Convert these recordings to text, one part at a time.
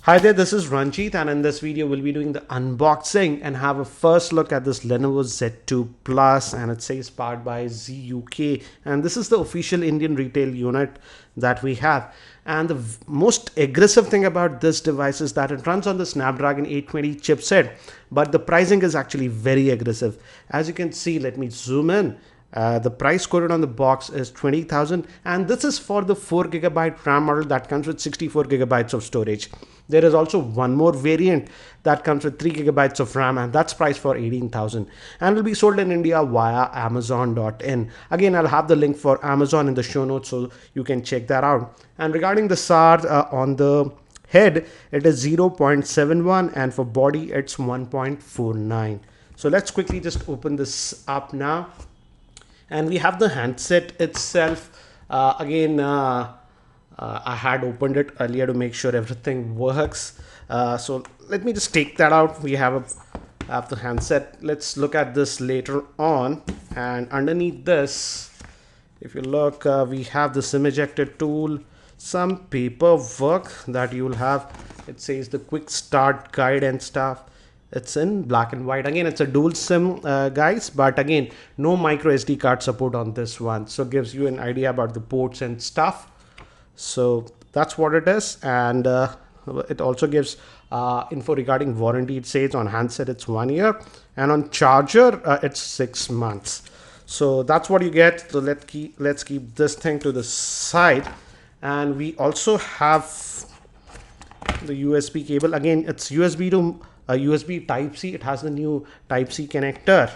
Hi there, this is Ranjit, and in this video we'll be doing the unboxing and have a first look at this Lenovo Z2 Plus, and it says powered by ZUK, and this is the official Indian retail unit that we have. And the most aggressive thing about this device is that it runs on the Snapdragon 820 chipset, but the pricing is actually very aggressive. As you can see, let me zoom in. The price quoted on the box is 20,000, and this is for the 4GB RAM model that comes with 64GB of storage. There is also one more variant that comes with 3GB of RAM, and that's priced for 18,000 and will be sold in India via Amazon.in. Again, I'll have the link for Amazon in the show notes so you can check that out. And regarding the SAR on the head, it is 0.71, and for body it's 1.49. So let's quickly just open this up now. And we have the handset itself. I had opened it earlier to make sure everything works. So let me just take that out. We have the handset. Let's look at this later on. And underneath this, if you look, we have the SIM ejector tool, some paperwork that you will have. It says the quick start guide and stuff. It's in black and white. Again, it's a dual SIM, guys, but again, no micro SD card support on this one, so it gives you an idea about the ports and stuff. So that's what it is. And it also gives info regarding warranty. It says on handset it's 1 year, and on charger it's 6 months. So that's what you get. So let's keep this thing to the side. And we also have the USB cable. Again, it's USB to USB Type-C. It has the new Type-C connector,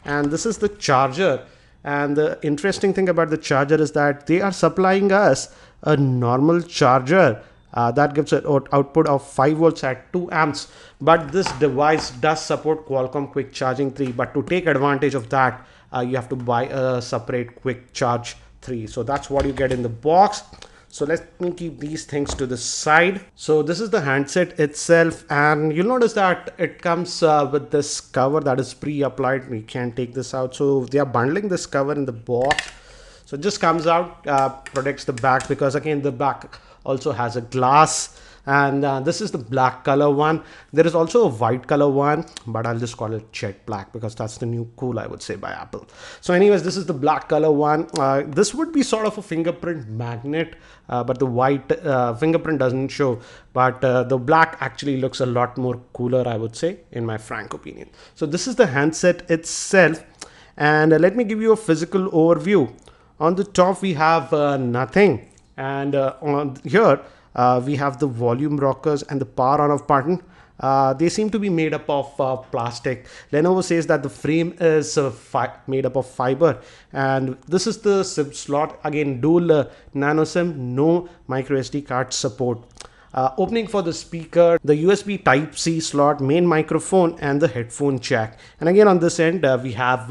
and this is the charger. And the interesting thing about the charger is that they are supplying us a normal charger that gives an output of 5 volts at 2 amps, but this device does support Qualcomm Quick Charging 3. But to take advantage of that, you have to buy a separate Quick Charge 3. So that's what you get in the box. So let me keep these things to the side. So this is the handset itself, and you'll notice that it comes with this cover that is pre-applied. We can't take this out, so they are bundling this cover in the box. So it just comes out, protects the back, because again the back also has a glass. And this is the black color one. There is also a white color one, but I'll just call it jet black because that's the new cool, I would say, by Apple. So anyways, this is the black color one. This would be sort of a fingerprint magnet, but the white fingerprint doesn't show. But the black actually looks a lot more cooler, I would say, in my frank opinion. So this is the handset itself. And let me give you a physical overview. On the top, we have nothing. And on here, we have the volume rockers and the power on off button. They seem to be made up of plastic. Lenovo says that the frame is made up of fiber, and this is the SIM slot. Again, dual nano SIM, no micro SD card support. Opening for the speaker, the USB Type-C slot, main microphone, and the headphone jack. And again, on this end, we have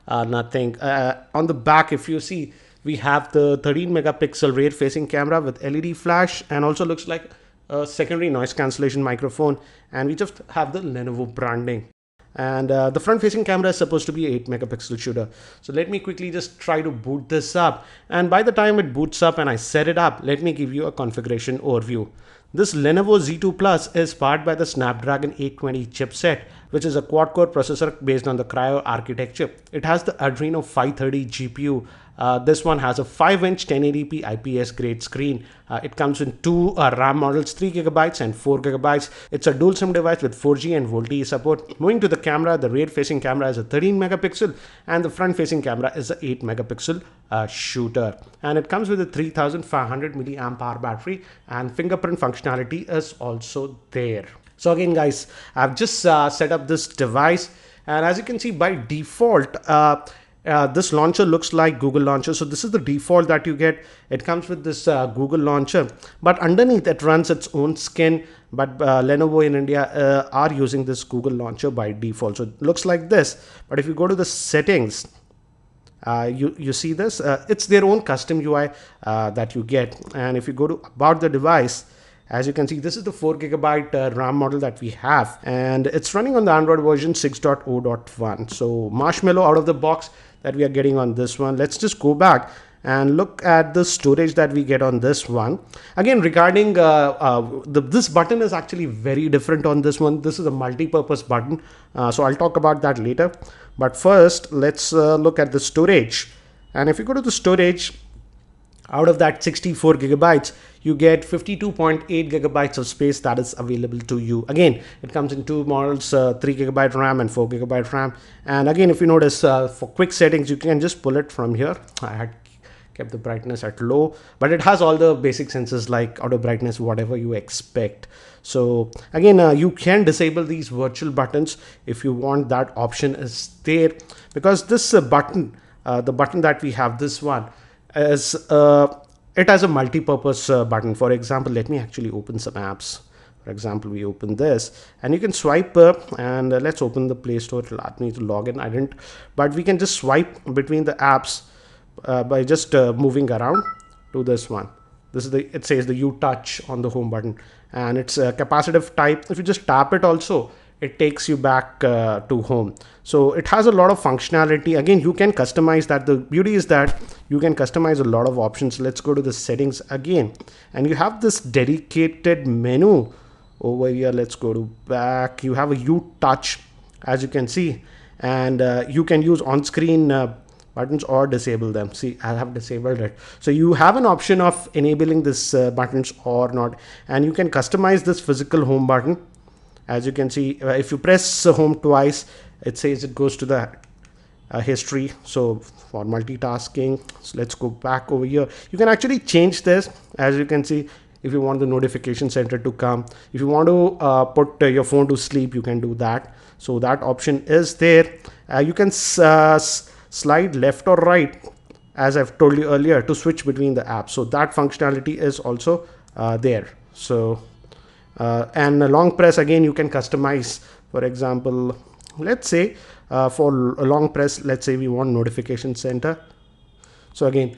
nothing. On the back, if you see, we have the 13 megapixel rear facing camera with LED flash, and also looks like a secondary noise cancellation microphone. And we just have the Lenovo branding. And the front facing camera is supposed to be 8 megapixel shooter. So let me quickly just try to boot this up. And by the time it boots up and I set it up, let me give you a configuration overview. This Lenovo Z2 Plus is powered by the Snapdragon 820 chipset, which is a quad-core processor based on the Cryo architecture. It has the Adreno 530 GPU. This one has a 5-inch 1080p IPS grade screen. It comes in two RAM models, 3GB and 4GB. It's a dual SIM device with 4G and VoLTE support. Moving to the camera, the rear facing camera is a 13 megapixel and the front facing camera is a 8 megapixel shooter. And it comes with a 3500 milliamp hour battery, and fingerprint functionality is also there. So again, guys, I've just set up this device, and as you can see, by default, this launcher looks like Google Launcher. So this is the default that you get. It comes with this Google Launcher, but underneath it runs its own skin. But Lenovo in India are using this Google Launcher by default. So it looks like this. But if you go to the settings, you see this. It's their own custom UI that you get. And if you go to about the device, as you can see, this is the 4GB RAM model that we have, and it's running on the Android version 6.0.1. So Marshmallow out of the box that we are getting on this one. Let's just go back and look at the storage that we get on this one. Again, regarding this button is actually very different on this one. This is a multi-purpose button, so I'll talk about that later. But first, let's look at the storage. And if you go to the storage, out of that 64 gigabytes, you get 52.8 gigabytes of space that is available to you. Again, it comes in two models, 3 gigabyte RAM and 4 gigabyte RAM. And again, if you notice, for quick settings, you can just pull it from here. I had kept the brightness at low, but it has all the basic sensors like auto brightness, whatever you expect. So again, you can disable these virtual buttons if you want. That option is there, because this button, the button that we have, this one, is it has a multi-purpose button. For example, let me actually open some apps. For example, we open this and you can swipe up, and let's open the Play Store. It'll ask me to log in. I didn't, but we can just swipe between the apps by just moving around to this one. This is it says the U touch on the home button, and it's a capacitive type. If you just tap it also, it takes you back to home. So it has a lot of functionality. Again, you can customize that. The beauty is that you can customize a lot of options. Let's go to the settings again, and you have this dedicated menu over here. Let's go to back. You have a U touch, as you can see, and you can use on-screen buttons or disable them. See, I have disabled it. So you have an option of enabling this buttons or not, and you can customize this physical home button. As you can see, if you press home twice, it says it goes to the history. So for multitasking, so let's go back over here. You can actually change this, as you can see. If you want the notification center to come, if you want to put your phone to sleep, you can do that. So that option is there. You can slide left or right, as I've told you earlier, to switch between the apps. So that functionality is also there. So and a long press, again, you can customize. For example, let's say for a long press, let's say we want notification center. So again,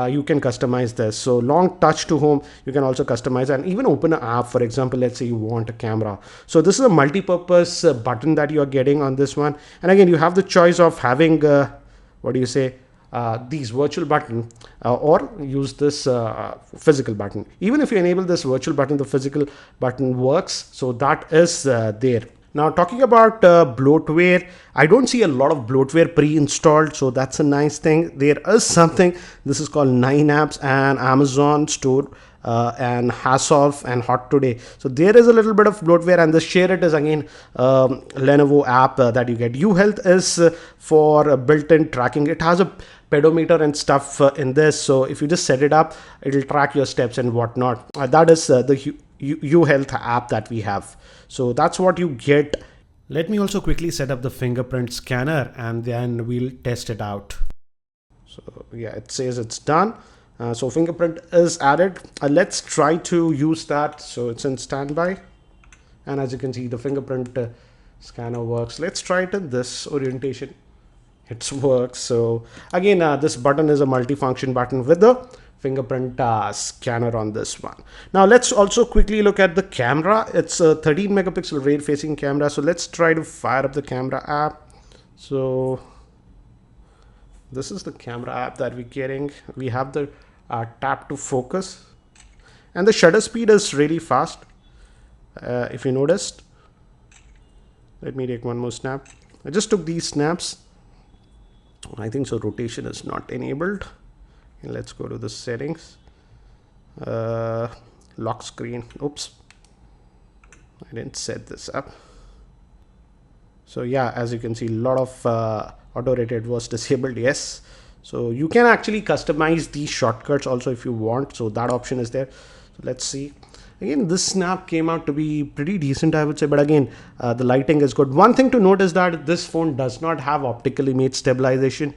you can customize this. So long touch to home, you can also customize and even open an app. For example, let's say you want a camera. So this is a multi-purpose button that you are getting on this one. And again, you have the choice of having what do you say, these virtual button or use this physical button. Even if you enable this virtual button, the physical button works. So that is there. Now, talking about bloatware, I don't see a lot of bloatware pre-installed, so that's a nice thing. There is something, this is called 9apps and Amazon Store and Hasselhoff and Hot Today. So there is a little bit of bloatware, and the ShareIt is again Lenovo app that you get. uHealth is for built-in tracking. It has a pedometer and stuff in this, so if you just set it up, it'll track your steps and whatnot. That is the uHealth app that we have. So that's what you get. Let me also quickly set up the fingerprint scanner and then we'll test it out. So yeah, it says it's done. So fingerprint is added. Let's try to use that. So it's in standby. And as you can see, the fingerprint scanner works. Let's try it in this orientation. It works. So again, this button is a multifunction button with the fingerprint scanner on this one. Now let's also quickly look at the camera. It's a 13 megapixel rear facing camera. So let's try to fire up the camera app. So this is the camera app that we're getting. We have the tap to focus, and the shutter speed is really fast. If you noticed, let me take one more snap. I just took these snaps. I think so rotation is not enabled. And let's go to the settings, lock screen. Oops, I didn't set this up. So yeah, as you can see, a lot of auto rated was disabled. Yes, so you can actually customize these shortcuts also if you want. So that option is there. So let's see. Again, this snap came out to be pretty decent, I would say, but again, the lighting is good. One thing to note is that this phone does not have optical image stabilization.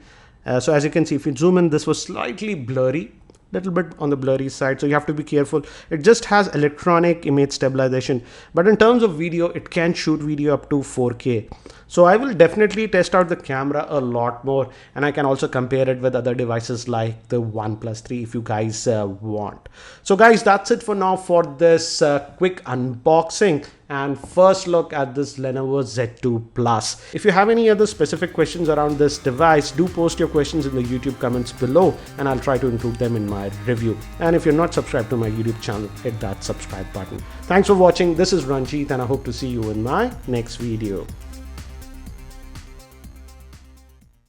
So as you can see, if you zoom in, this was slightly blurry, little bit on the blurry side, so you have to be careful. It just has electronic image stabilization, but in terms of video, it can shoot video up to 4K. So I will definitely test out the camera a lot more, and I can also compare it with other devices like the OnePlus 3 if you guys want. So guys, that's it for now for this quick unboxing. and first look at this Lenovo Z2 Plus. If you have any other specific questions around this device, do post your questions in the YouTube comments below and I'll try to include them in my review. And if you're not subscribed to my YouTube channel, hit that subscribe button. Thanks for watching. This is Ranjit and I hope to see you in my next video.